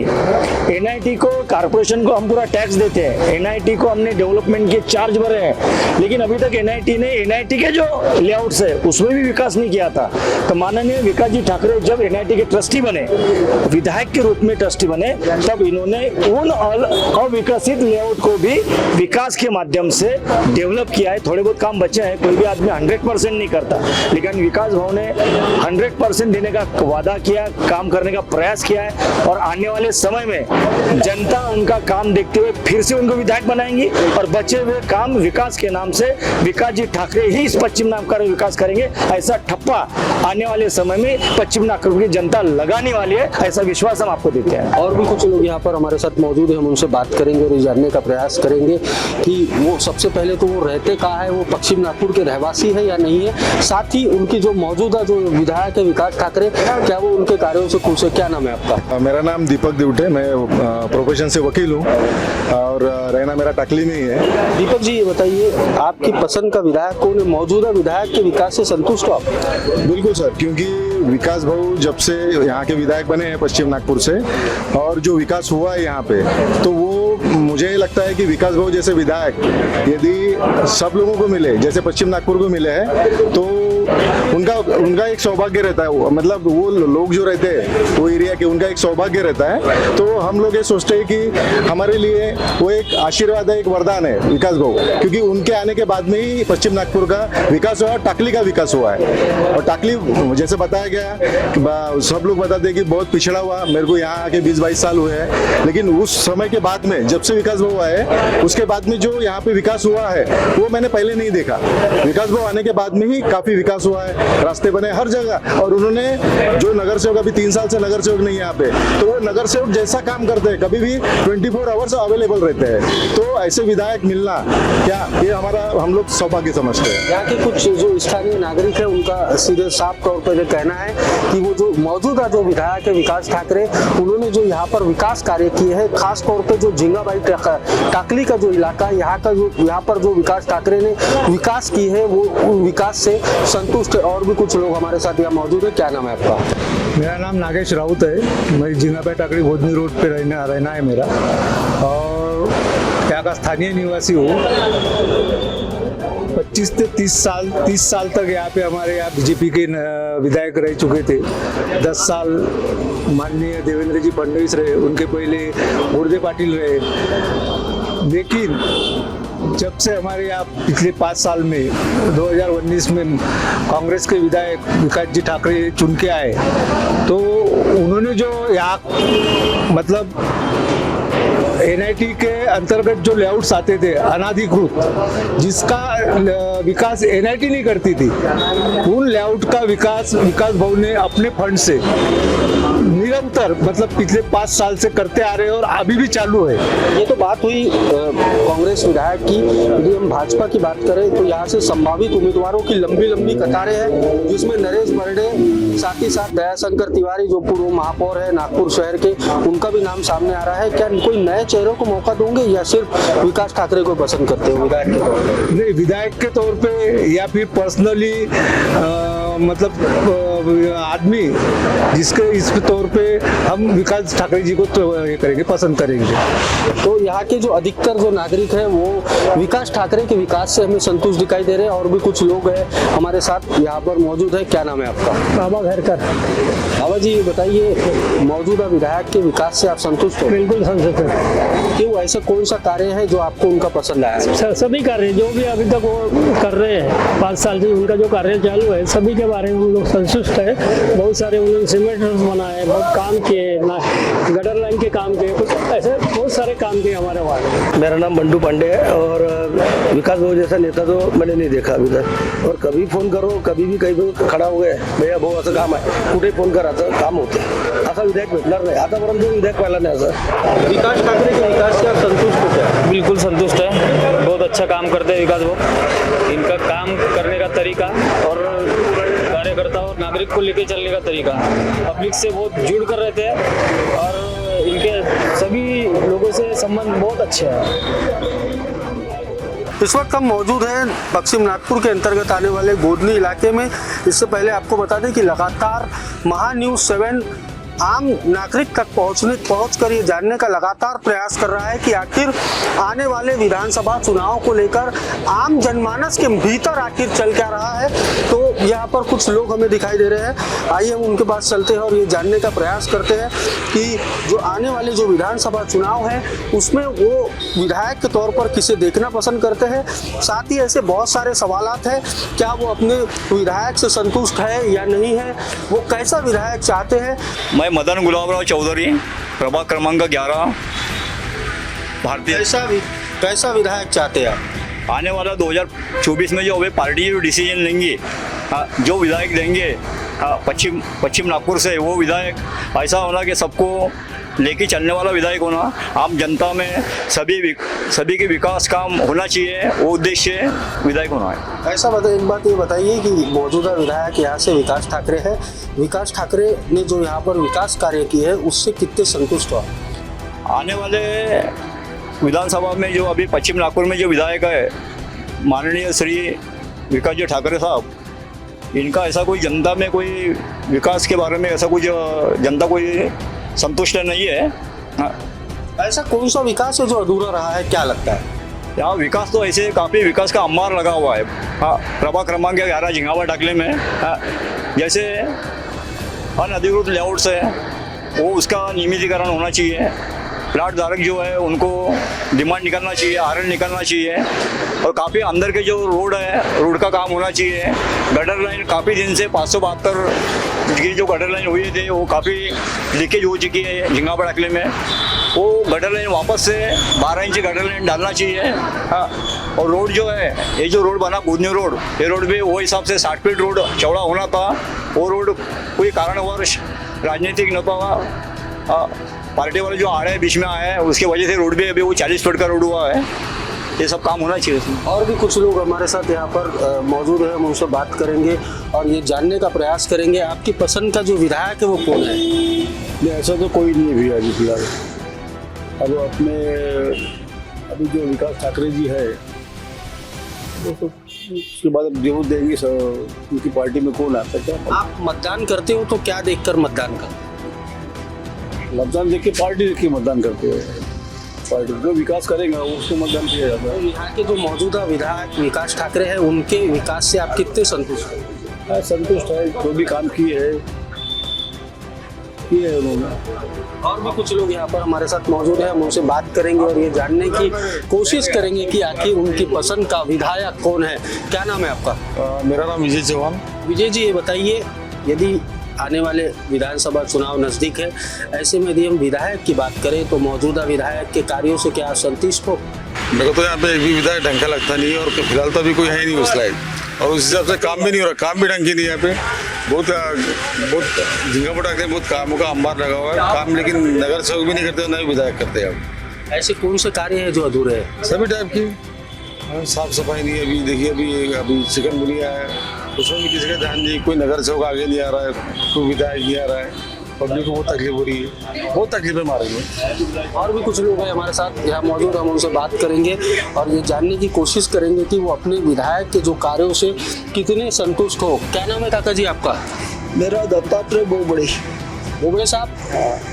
एनआईटी को, कारपोरेशन को हम पूरा टैक्स देते हैं, एनआईटी को हमने डेवलपमेंट के चार्ज भरे हैं, लेकिन अभी तक एनआईटी के जो लेआउट्स है उसमें भी विकास नहीं किया था। तो माननीय विकास जी ठाकरे जब एनआईटी के ट्रस्टी बने, विधायक के रूप में ट्रस्टी बने, तब इन्होंने उन अविकसित लेआउट को भी विकास के माध्यम से डेवलप किया है। थोड़े बहुत काम बचे हैं, कोई भी आदमी 100% नहीं करता, लेकिन विकास भवन ने 100% देने का वादा किया, काम करने का प्रयास किया है। और आने वाले समय में जनता उनका काम देखते हुए फिर से उनको विधायक बनाएंगी और बचे हुए काम विकास के नाम से विकास जी ठाकरे ही इस पश्चिम नागपुर का विकास करेंगे। ऐसा ठप्पा आने वाले समय में पश्चिम नागपुर की जनता लगाने वाली है, ऐसा विश्वास हम आपको देते हैं। और भी कुछ लोग यहाँ पर हमारे साथ मौजूद है, हम उनसे बात करेंगे और ये जानने का प्रयास करेंगे कि वो सबसे पहले तो वो रहते कहाँ है, वो पश्चिम नागपुर के रहवासी है या नहीं है। साथ ही उनकी जो मौजूदा जो विधायक है विकास ठाकरे, क्या वो उनके कार्यों से खुश है। क्या नाम है आपका? मेरा नाम दीपक दिवटे, मैं प्रोफेशन से वकील हूँ और रहना मेरा टाकली में ही है। दीपक जी, ये बताइए आपकी पसंद का विधायक कौन है? मौजूदा विधायक के विकास से संतुष्ट हो आप? बिल्कुल सर, क्योंकि विकास भाऊ जब से यहाँ के विधायक बने हैं पश्चिम नागपुर से और जो विकास हुआ है यहाँ पे, तो वो मुझे लगता है कि विकास भाऊ जैसे विधायक यदि सब लोगों को मिले, जैसे पश्चिम नागपुर को मिले हैं, तो उनका एक सौभाग्य रहता है। मतलब वो लोग जो रहते हैं वो एरिया के, उनका एक सौभाग्य रहता है। तो हम लोग ये सोचते हैं कि हमारे लिए वो एक आशीर्वाद है, एक वरदान है विकास भाऊ, क्योंकि उनके आने के बाद में ही पश्चिम नागपुर का विकास हुआ, टाकली का विकास हुआ है। और टाकली जैसे बताया गया, सब लोग बताते हैं कि बहुत पिछड़ा हुआ। मेरे को यहाँ आके 20-22 साल हुए हैं, लेकिन उस समय के बाद में जब से विकास भाऊ आए, उसके बाद में जो यहाँ पे विकास हुआ है वो मैंने पहले नहीं देखा। विकास भाऊ आने के बाद में ही काफी विकास हुआ है, रास्ते बने हर जगह। और उन्होंने जो नगर सेवक, अभी 3 साल से नगर सेवक नहीं है यहाँ पे, तो वो नगर सेवक जैसा काम करते हैं, कभी भी 24 आवर्स अवेलेबल रहते हैं। तो ऐसे विधायक मिलना क्या, ये हमारा हम लोग सौभाग्य समझते हैं। यहाँ के कुछ जो स्थानीय नागरिक है उनका सीधे साफ तौर पर कहना है कि वो जो मौजूदा जो विधायक है विकास ठाकरे, उन्होंने जो यहाँ पर विकास कार्य किए हैं, खास तौर पे जो झिंगाबाई टाकली का जो इलाका है, यहाँ पर जो विकास ठाकरे ने विकास की है, वो विकास से संतुष्ट है। और भी कुछ लोग हमारे साथ यहाँ मौजूद है। क्या नाम है आपका? मेरा नाम नागेश राउत है। मैं झिंगाबाई टाकली भोजनी रोड पे रहना है मेरा, और यहाँ का स्थानीय निवासी हूँ। 25 से 30 साल तक यहाँ पे हमारे यहाँ बीजेपी के विधायक रह चुके थे। 10 साल माननीय देवेंद्र जी फडणवीस रहे, उनके पहले गुर्दे पाटिल रहे। लेकिन जब से हमारे यहाँ पिछले 5 साल में 2019 में कांग्रेस के विधायक विकास जी ठाकरे चुन के आए, तो उन्होंने जो यहाँ मतलब NIT के अंतर्गत जो लेआउट्स आते थे अनाधिकृत, जिसका विकास NIT नहीं करती थी, उन लेआउट का विकास भाऊ ने अपने फंड से निरंतर मतलब पिछले 5 साल से करते आ रहे हैं और अभी भी चालू है। ये तो बात हुई कांग्रेस विधायक की। यदि हम भाजपा की बात करें तो यहाँ से संभावित उम्मीदवारों की लंबी कतारें हैं, जिसमें नरेश बर्डे, साथ ही साथ दयाशंकर तिवारी जो पूर्व महापौर है नागपुर शहर के, उनका भी नाम सामने आ रहा है। क्या कोई नए चेहरों को मौका दोगे या सिर्फ विकास ठाकरे को पसंद करते हो विधायक के तौर पे? नहीं, विधायक के तौर पे या फिर पर्सनली मतलब आदमी जिसके इस तौर पे हम विकास ठाकरे जी को तो ये करेंगे, पसंद करेंगे। तो यहाँ के जो अधिकतर जो नागरिक हैं वो विकास ठाकरे के विकास से हमें संतुष्ट दिखाई दे रहे हैं। और भी कुछ लोग हैं हमारे साथ यहाँ पर मौजूद है। क्या नाम है आपका? बाबा घरकर। बाबा जी बताइए, मौजूदा विधायक के विकास से आप संतुष्ट हो? बिल्कुल संतुष्ट है। क्यों, ऐसा कौन सा कार्य है जो आपको उनका पसंद आया? सभी कार्य जो भी अभी तक वो कर रहे हैं 5 साल से उनका जो कार्य चालू है, सभी के बारे में हम लोग संतुष्ट है। बहुत सारे उन्होंने सीमेंट हाउस बनाए, बहुत काम किए, गटर लाइन के काम किए, कुछ ऐसे बहुत सारे काम किए हमारे वार्ड। मेरा नाम बंडू पांडे है और विकास भाऊ जैसा नेता तो मैंने नहीं देखा अभी तक। और कभी फोन करो, कभी भी कहीं भी खड़ा हो गए, भैया भाऊ असं काम आहे, कुठे फोन करायचं, काम होते। असा विधायक भेटणार नाही आतापर्यंत, विधायक पाहिला नाही असं। विकास ठाकरे के विकास से आप संतुष्ट होते? बिल्कुल संतुष्ट है, बहुत अच्छा काम करते हैं विकास भाऊ। इनका काम करने का तरीका और कार्यकर्ता और नागरिक को लेके चलने का तरीका, पब्लिक से बहुत जुड़ कर रहते हैं और इनके सभी लोगों से संबंध बहुत अच्छे हैं। इस वक्त हम मौजूद हैं पश्चिम नागपुर के अंतर्गत आने वाले गोदनी इलाके में। इससे पहले आपको बता दें कि लगातार महान्यूज़ 7 आम नागरिक तक पहुंचकर ये जानने का लगातार प्रयास कर रहा है कि आखिर आने वाले विधानसभा चुनाव को लेकर आम जनमानस के भीतर आखिर चल क्या रहा है। तो यहाँ पर कुछ लोग हमें दिखाई दे रहे हैं, आइए हम उनके पास चलते हैं और ये जानने का प्रयास करते हैं कि जो आने वाले जो विधानसभा चुनाव है उसमें वो विधायक के तौर पर किसे देखना पसंद करते हैं। साथ ही ऐसे बहुत सारे सवालात हैं, क्या वो अपने विधायक से संतुष्ट है या नहीं है, वो कैसा विधायक चाहते हैं। मैं मदन गुलाबराव चौधरी, प्रभाग क्रमांक 11, भारतीय। कैसा विधायक चाहते हैं आप? आने वाला 2024 में जो अभी पार्टी जो डिसीजन लेंगी, जो विधायक देंगे पश्चिम नागपुर से, वो विधायक ऐसा होना कि सबको लेके चलने वाला विधायक होना, आम जनता में सभी के विकास काम होना चाहिए, वो उद्देश्य विधायक होना है। ऐसा एक बात ये बताइए कि मौजूदा विधायक यहाँ से विकास ठाकरे है, विकास ठाकरे ने जो यहाँ पर विकास कार्य किए हैं उससे कितने संतुष्ट हो? आने वाले विधानसभा में जो अभी पश्चिम नागपुर में जो विधायक है माननीय श्री विकास जी ठाकरे साहब, इनका ऐसा कोई जनता में कोई विकास के बारे में ऐसा कुछ जनता कोई संतुष्ट नहीं है। ऐसा कौन सा विकास है जो अधूरा रहा है, क्या लगता है? यहाँ विकास तो ऐसे काफ़ी विकास का अंबार लगा हुआ है। हाँ, प्रभाग क्रमांक 11 झिंगावा टाकले में जैसे अनधिकृत लेआउट्स है वो उसका नियमितीकरण होना चाहिए। प्लाट धारक जो है उनको डिमांड निकलना चाहिए, आरएन निकलना चाहिए। और काफ़ी अंदर के जो रोड है, रोड का काम होना चाहिए। गटर लाइन काफ़ी दिन से 572 की जो गटर लाइन हुई थी वो काफ़ी लीकेज हो चुकी है झिंगावा टाकले में। वो गटर लाइन वापस से 12 इंच गटर लाइन डालना चाहिए। हाँ, और रोड जो है, ये जो रोड बना बुधनी रोड, ये रोड भी वो हिसाब से 60 फीट रोड चौड़ा होना था। वो रोड कोई कारणवश राजनीतिक नेता पार्टी वाले जो आ रहे हैं बीच में आए हैं, उसकी वजह से रोड भी अभी वो 40 फीट का रोड हुआ है। ये सब काम होना चाहिए इसमें। और भी कुछ लोग हमारे साथ यहाँ पर मौजूद हैं, हम उनसे बात करेंगे और ये जानने का प्रयास करेंगे आपकी पसंद का जो विधायक है वो कौन है। नहीं, ऐसा तो कोई नहीं है भैया अभी फिलहाल। अब अपने अभी जो विकास ठाकरे जी है तो उसके बाद अब जो देंगे उनकी पार्टी में कौन आता है। क्या आप मतदान करते हो तो क्या देखकर मतदान करते हो? मतदान देख के पार्टी देख के मतदान करते हैं। पार्टी जो विकास करेगा उसको मतदान किया जाता है। यहाँ के जो मौजूदा विधायक विकास ठाकरे हैं उनके विकास से आप कितने संतुष्ट हैं? संतुष्ट है, जो भी काम किए है उन्होंने। और भी कुछ लोग यहाँ पर हमारे साथ मौजूद हैं, हम उनसे बात करेंगे और ये जानने की कोशिश करेंगे कि आखिर उनकी पसंद का विधायक कौन है। क्या नाम है आपका? मेरा नाम विजय चौहान। विजय जी, ये बताइए, यदि आने वाले विधानसभा चुनाव नज़दीक है, ऐसे में यदि हम विधायक की बात करें तो मौजूदा विधायक के कार्यों से क्या संतुष्ट हो? मेरे को तो यहाँ पे एक भी विधायक ढंग का लगता नहीं है और फिलहाल तो अभी कोई है ही नहीं उस लायक, और उस हिसाब से काम भी नहीं हो रहा। काम भी ढंग की नहीं है यहाँ पे। बहुत झिंगावा टाकले बहुत कामों का अंबार लगा हुआ है काम, लेकिन नगर सेवक भी नहीं करते, ना ही विधायक करते हैं। अब ऐसे कौन से कार्य हैं जो अधूरे हैं? सभी टाइप की साफ सफाई नहीं है। अभी देखिए अभी चिकनगुनिया है, उसमें भी किसी का ध्यान नहीं। कोई नगर सेवक आगे नहीं आ रहा है, कोई विधायक नहीं आ रहा है। पब्लिक को बहुत तकलीफ हो रही है, बहुत तकलीफें मार रही है। और भी कुछ लोग हैं हमारे साथ यहाँ मौजूद, हम उनसे बात करेंगे और ये जानने की कोशिश करेंगे कि वो अपने विधायक के जो कार्यों से कितने संतुष्ट हो। क्या नाम है काका जी आपका? मेरा दत्तात्रेय बोबड़े। बोबड़े साहब,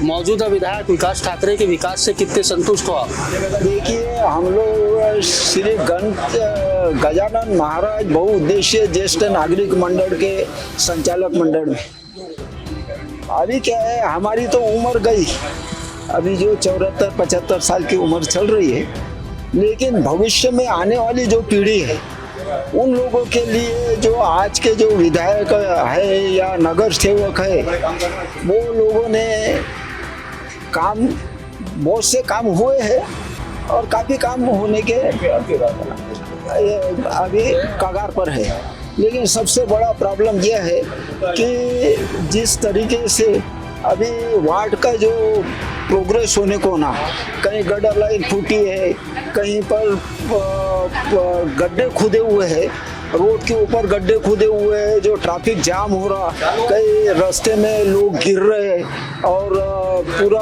मौजूदा विधायक विकास ठाकरे के विकास से कितने संतुष्ट हो आप? देखिए, हम लोग श्री गजानन महाराज बहुउद्देशीय ज्येष्ठ नागरिक मंडल के संचालक मंडल में अभी क्या है, हमारी तो उम्र गई, अभी जो 74-75 साल की उम्र चल रही है, लेकिन भविष्य में आने वाली जो पीढ़ी है उन लोगों के लिए जो आज के जो विधायक है या नगर सेवक है, वो लोगों ने काम, बहुत से काम हुए हैं और काफ़ी काम होने के अभी कगार पर है। लेकिन सबसे बड़ा प्रॉब्लम यह है कि जिस तरीके से अभी वार्ड का जो प्रोग्रेस होने को ना, कहीं गटर लाइन फूटी है, कहीं पर गड्ढे खुदे हुए हैं, रोड के ऊपर गड्ढे खुदे हुए हैं, जो ट्रैफिक जाम हो रहा, कई रास्ते में लोग गिर रहे और पूरा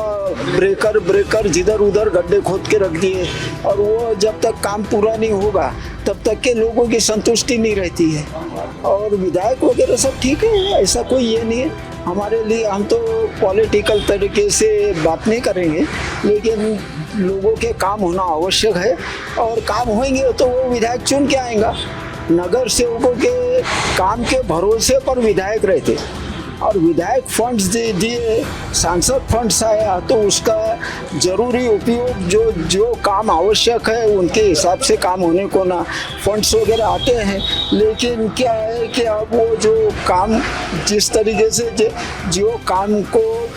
ब्रेकर जिधर उधर गड्ढे खोद के रख दिए। और वो जब तक काम पूरा नहीं होगा तब तक के लोगों की संतुष्टि नहीं रहती है। और विधायक वगैरह सब ठीक है, ऐसा कोई ये नहीं है हमारे लिए। हम तो पॉलिटिकल तरीके से बात नहीं करेंगे, लेकिन लोगों के काम होना आवश्यक है और काम होंगे तो वो विधायक चुन के आएगा। नगर सेवकों के काम के भरोसे पर विधायक रहते और विधायक फंड्स दिए, सांसद फंड्स आया तो उसका जरूरी उपयोग जो काम आवश्यक है उनके हिसाब से काम होने को ना फंड्स वगैरह आते हैं। लेकिन क्या है कि अब वो जो काम जिस तरीके से जो काम को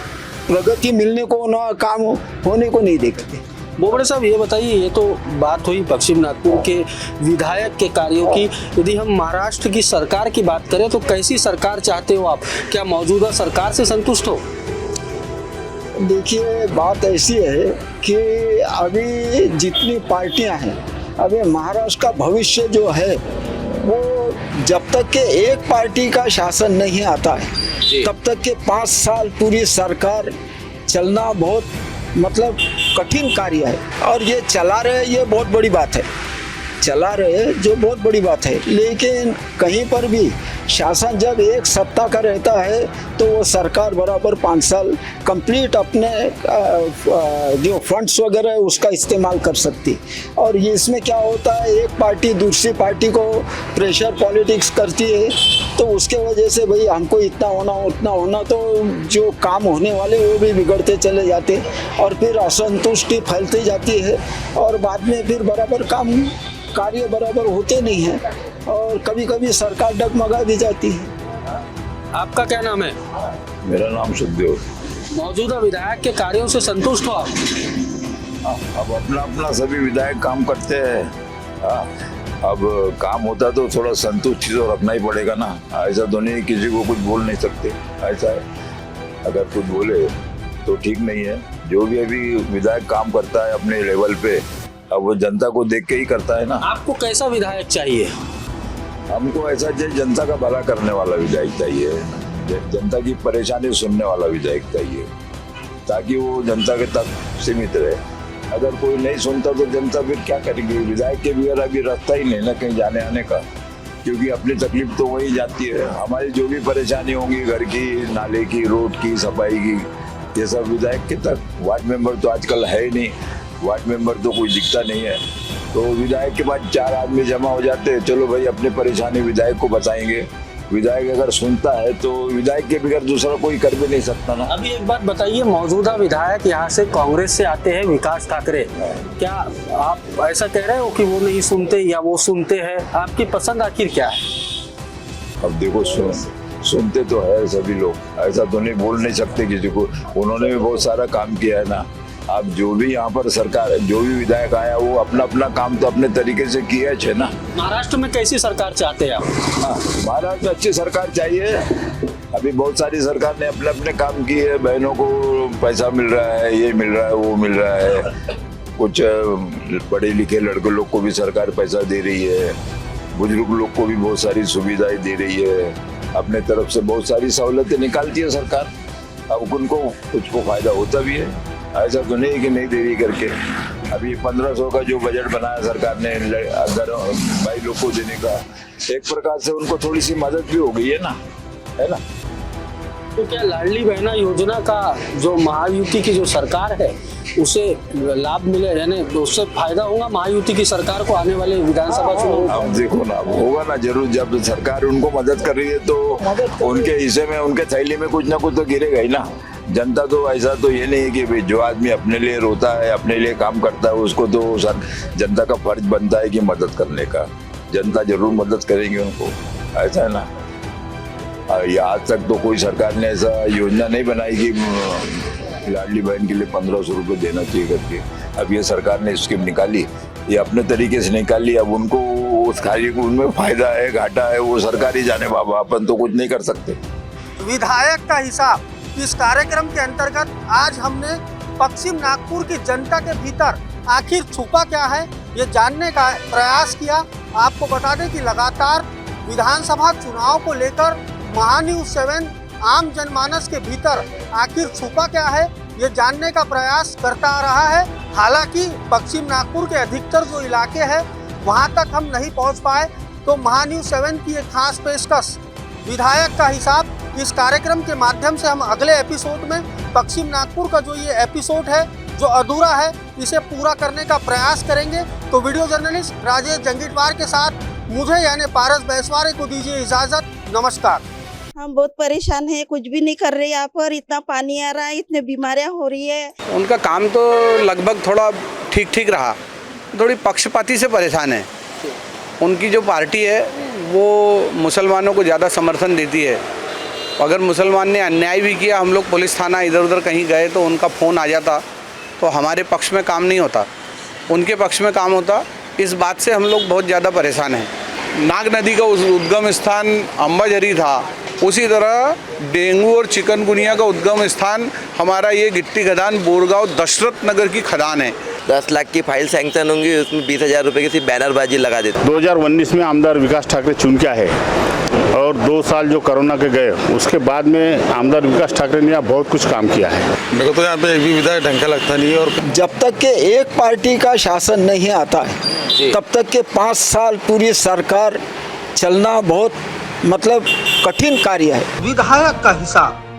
प्रगति मिलने को ना, काम होने को नहीं देखते। बोबड़े साहब, ये बताइए, ये तो बात हुई पश्चिम नागपुर के विधायक के कार्यों की। यदि हम महाराष्ट्र की सरकार की बात करें तो कैसी सरकार चाहते हो आप? क्या मौजूदा सरकार से संतुष्ट हो? देखिए, बात ऐसी है कि अभी जितनी पार्टियां हैं, अभी महाराष्ट्र का भविष्य जो है वो जब तक के एक पार्टी का शासन नहीं आता है तब तक के 5 साल पूरी सरकार चलना बहुत मतलब कठिन कार्य है। और ये चला रहे, ये बहुत बड़ी बात है, चला रहे जो बहुत बड़ी बात है। लेकिन कहीं पर भी शासन जब एक सत्ता का रहता है तो वो सरकार बराबर 5 साल कंप्लीट अपने जो फंड्स वगैरह है उसका इस्तेमाल कर सकती। और ये इसमें क्या होता है, एक पार्टी दूसरी पार्टी को प्रेशर पॉलिटिक्स करती है, तो उसके वजह से भाई हमको इतना होना उतना होना, तो जो काम होने वाले वो भी बिगड़ते चले जाते और फिर असंतुष्टि फैलती जाती है और बाद में फिर बराबर कार्य बराबर होते नहीं हैं और कभी कभी सरकार डगमगा भी जाती है। आपका क्या नाम है? मेरा नाम सुखदेव। मौजूदा विधायक के कार्यों से संतुष्ट हो आप? अब अपना अपना सभी विधायक काम करते हैं। अब काम होता तो थोड़ा संतुष्टि तो रखना ही पड़ेगा ना, ऐसा तो नहीं किसी को कुछ बोल नहीं सकते। ऐसा है, अगर कुछ बोले तो ठीक नहीं है। जो भी अभी विधायक काम करता है अपने लेवल पे, अब वो जनता को देख के ही करता है ना। आपको कैसा विधायक चाहिए? हमको ऐसा चाहिए, जनता का भला करने वाला विधायक चाहिए, जनता की परेशानी सुनने वाला विधायक चाहिए, ताकि वो जनता के तक सीमित रहे। अगर कोई नहीं सुनता तो जनता फिर क्या करेगी? विधायक के बगैर अभी रास्ता ही नहीं ना कहीं जाने आने का, क्योंकि अपनी तकलीफ तो वही जाती है। हमारी जो भी परेशानी होंगी, घर की, नाले की, रोड की, सफाई की, ये सब विधायक के तक। वार्ड मेंबर तो आजकल है ही नहीं, वार्ड मेंबर तो कोई दिखता नहीं है, तो विधायक के बाद 4 आदमी जमा हो जाते हैं, चलो भाई अपनी परेशानी विधायक को बताएंगे। विधायक अगर सुनता है तो विधायक के बगैर दूसरा कोई कर भी नहीं सकता ना। अभी एक बात बताइए, मौजूदा विधायक यहाँ से कांग्रेस से आते हैं, विकास ठाकरे, क्या आप ऐसा कह रहे हो कि वो नहीं सुनते या वो सुनते हैं? आपकी पसंद आखिर क्या है? अब देखो, सुनते तो है सभी लोग, ऐसा तो नहीं बोल नहीं सकते किसी को। उन्होंने भी बहुत सारा काम किया है ना। अब जो भी यहाँ पर सरकार, जो भी विधायक आया, वो अपना अपना काम तो अपने तरीके से किया है ना। महाराष्ट्र में कैसी सरकार चाहते हैं आप? महाराष्ट्र में अच्छी सरकार चाहिए। अभी बहुत सारी सरकार ने अपने अपने काम किए है, बहनों को पैसा मिल रहा है, ये मिल रहा है, वो मिल रहा है। कुछ पढ़े लिखे लड़के लोग को भी सरकार पैसा दे रही है, बुजुर्ग लोग को भी बहुत सारी सुविधाएं दे रही है, अपने तरफ से बहुत सारी सहूलतें निकालती है सरकार। अब उनको कुछ को फायदा होता भी है, ऐसा तो नहीं कि नहीं दे रही करके। अभी 1500 का जो बजट बनाया सरकार ने अगर भाई लोग को देने का, एक प्रकार से उनको थोड़ी सी मदद भी हो गई है ना, है ना। तो क्या लाडली बहना योजना का जो महायुति की जो सरकार है उसे लाभ मिले, यानी उससे फायदा होगा महायुति की सरकार को आने वाले विधानसभा चुनाव? अब देखो ना, होगा ना जरूर। जब सरकार उनको मदद कर रही है तो उनके हिस्से में, उनके थैली में कुछ ना कुछ तो गिरेगा ही ना। जनता तो ऐसा तो ये नहीं है कि भाई जो आदमी अपने लिए रोता है, अपने लिए काम करता है, उसको तो जनता का फर्ज बनता है कि मदद करने का। जनता जरूर मदद करेंगे उनको, ऐसा है ना। ये आज तक तो कोई सरकार ने ऐसा योजना नहीं बनाई कि लाडली बहन के लिए 1500 रुपये देना चाहिए करके। अब ये सरकार ने स्कीम निकाली, ये अपने तरीके से निकाली। अब उनको उस कार्य को, उनमें फायदा है घाटा है, वो सरकार ही जाने बाबा, अपन तो कुछ नहीं कर सकते। विधायक का हिसाब, इस कार्यक्रम के अंतर्गत आज हमने पश्चिम नागपुर की जनता के भीतर आखिर छुपा क्या है ये जानने का प्रयास किया। आपको बता दें कि लगातार विधानसभा चुनाव को लेकर महान्यूज 7 आम जनमानस के भीतर आखिर छुपा क्या है ये जानने का प्रयास करता आ रहा है। हालांकि पश्चिम नागपुर के अधिकतर जो इलाके हैं वहां तक हम नहीं पहुंच पाए, तो महान्यूज 7 की एक खास पेशकश विधायक का हिसाब, इस कार्यक्रम के माध्यम से हम अगले एपिसोड में पश्चिम नागपुर का जो ये एपिसोड है जो अधूरा है, इसे पूरा करने का प्रयास करेंगे। तो वीडियो जर्नलिस्ट राजेश जंगीटवार के साथ मुझे यानी पारस बैसवारे को दीजिए इजाजत। नमस्कार। हम बहुत परेशान हैं, कुछ भी नहीं कर रहे यहाँ पर। इतना पानी आ रहा है, इतने बीमारियाँ हो रही है। उनका काम तो लगभग थोड़ा ठीक ठीक रहा, थोड़ी पक्षपाती से परेशान है। उनकी जो पार्टी है वो मुसलमानों को ज़्यादा समर्थन देती है। अगर मुसलमान ने अन्याय भी किया, हम लोग पुलिस थाना इधर उधर कहीं गए तो उनका फ़ोन आ जाता, तो हमारे पक्ष में काम नहीं होता, उनके पक्ष में काम होता। इस बात से हम लोग बहुत ज़्यादा परेशान हैं। नाग नदी का उद्गम स्थान अंबाझरी था, उसी तरह डेंगू और चिकनगुनिया का उद्गम स्थान हमारा ये गिट्टी खदान बोरगांव दशरथ नगर की खदान है। 10 लाख की फाइल सैंक्शन होंगी, उसमें 20,000 रुपये की सिर्फ बैनरबाजी लगा देते। 2019 में आमदार विकास ठाकरे चुन के आए और 2 साल जो कोरोना के गए, उसके बाद में आमदार विकास ठाकरे ने यहाँ बहुत कुछ काम किया है। मेरे को तो यहाँ पे एक भी विधायक ढंग का लगता नहीं है। और जब तक के एक पार्टी का शासन नहीं आता है तब तक के 5 साल पूरी सरकार चलना बहुत मतलब कठिन कार्य है। विधायक का हिसाब